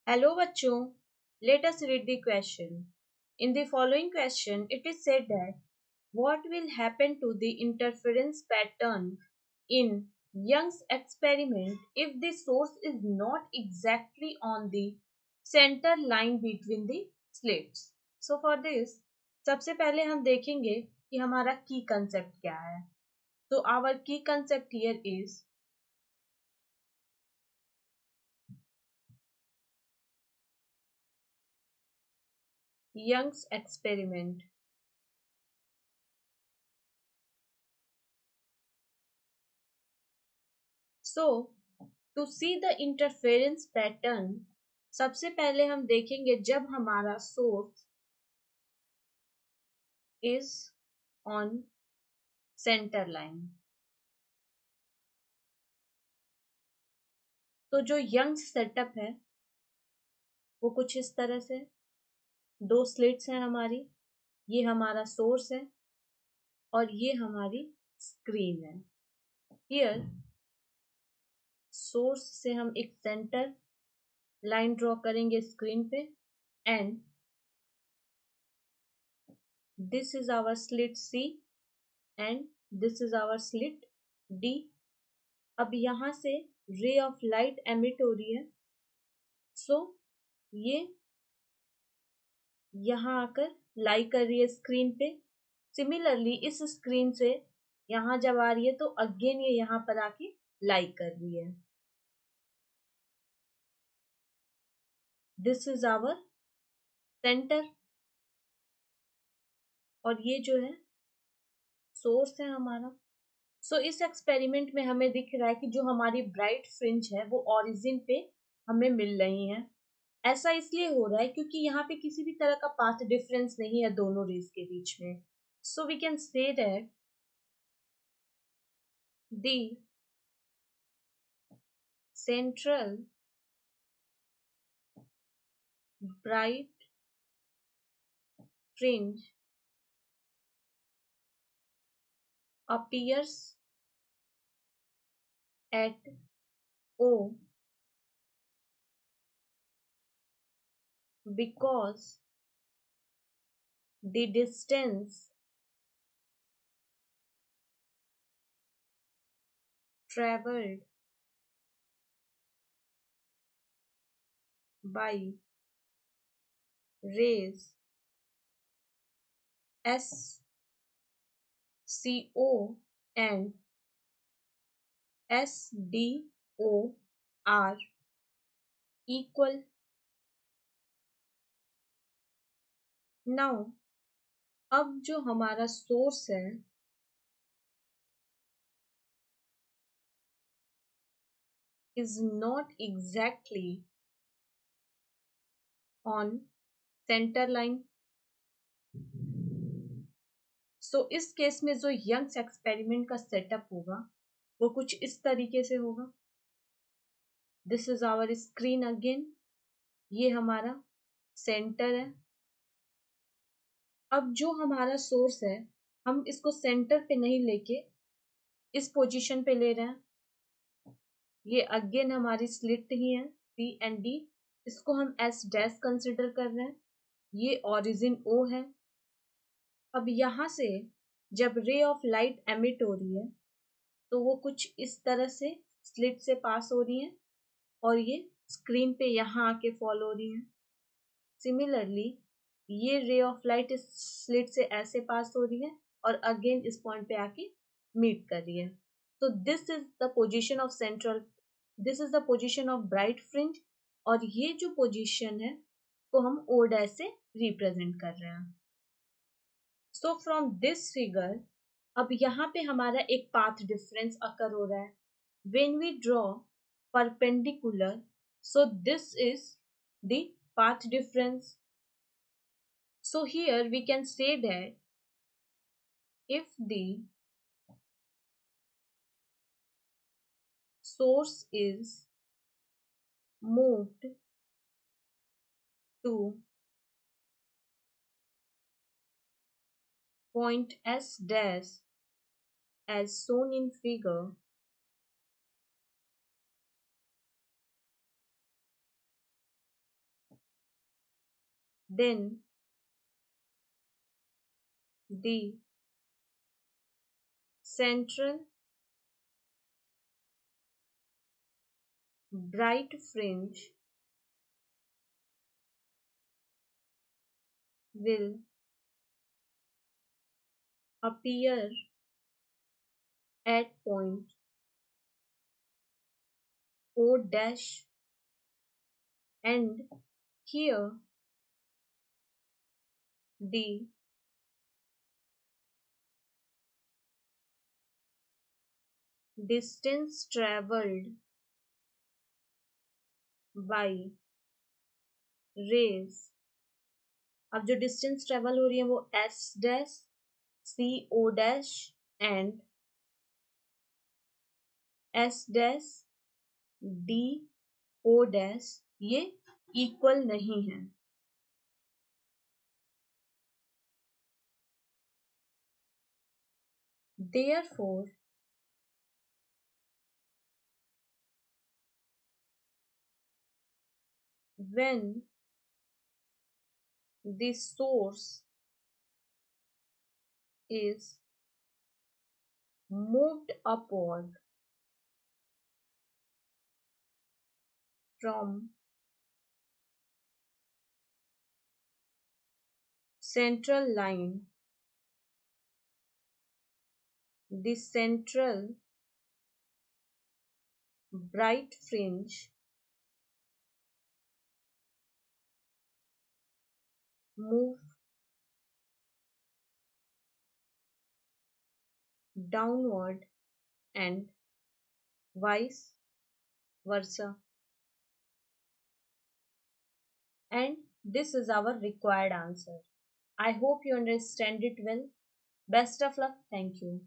Hello बच्चों, let us read the question. In the following question, it is said that what will happen to the interference pattern in Young's experiment if the source is not exactly on the center line between the slits? So for this, सबसे पहले हम देखेंगे कि हमारा की concept क्या है. So our key concept here is Young's experiment. So to see the interference pattern सबसे पहले हम देखेंगे जब हमारा source is on centre line. तो जो यंग सेटअप है वो कुछ इस तरह से, दो स्लिट्स हैं हमारी, ये हमारा सोर्स है और ये हमारी स्क्रीन है. हियर सोर्स से हम एक सेंटर लाइन ड्रॉ करेंगे स्क्रीन पे and this is our slit C and this is our slit D. अब यहां से रे ऑफ लाइट एमिट हो रही है. सो ये यहाँ आकर लाई कर रही है स्क्रीन पे. सिमिलरली इस स्क्रीन से यहाँ जब आ रही है तो अगेन ये यहाँ पर आके लाई कर रही है. दिस इज आवर सेंटर और ये जो है सोर्स है हमारा. सो इस एक्सपेरिमेंट में हमें दिख रहा है कि जो हमारी ब्राइट फ्रिंज है वो ओरिजिन पे हमें मिल रही है. ऐसा इसलिए हो रहा है क्योंकि यहाँ पे किसी भी तरह का पाथ डिफरेंस नहीं है दोनों रेज के बीच में. So we can say that the central bright fringe appears at O because the distance traveled by rays SCO and SDO are equal. Now अब जो हमारा सोर्स है is not exactly on center line. सो इस case में जो Young's experiment का setup होगा वो कुछ इस तरीके से होगा. This is our screen again, ये हमारा सेंटर है. अब जो हमारा सोर्स है हम इसको सेंटर पे नहीं लेके इस पोजीशन पे ले रहे हैं. ये अगेन हमारी स्लिट ही है सी एंड डी. इसको हम एस डैश कंसिडर कर रहे हैं. ये ओरिजिन ओ है. अब यहाँ से जब रे ऑफ लाइट एमिट हो रही है तो वो कुछ इस तरह से स्लिट से पास हो रही है और ये स्क्रीन पे यहाँ आके फॉल हो रही है. सिमिलरली ये रे ऑफ लाइट इस स्लिट से ऐसे पास हो रही है और अगेन इस पॉइंट पे आके मीट कर रही है. तो this is the position of central, this is the position of bright fringe और ये जो पोजीशन है को हम ओ डैश से रिप्रेजेंट कर रहे हैं. सो फ्रॉम दिस फिगर अब यहाँ पे हमारा एक पाथ डिफरेंस अकर हो रहा है. When we draw perpendicular, so this is the path difference. So here we can say that if the source is moved to point S dash as shown in figure, then the central bright fringe will appear at point O dash, and here the distance traveled by rays, अब जो distance travel हो रही है वो S dash, C O dash and S dash, D O dash, ये equal नहीं है. Therefore, when the source is moved upward from central line, the central bright fringe move downward and vice versa. And this is our required answer. I hope you understand it well. Best of luck. Thank you.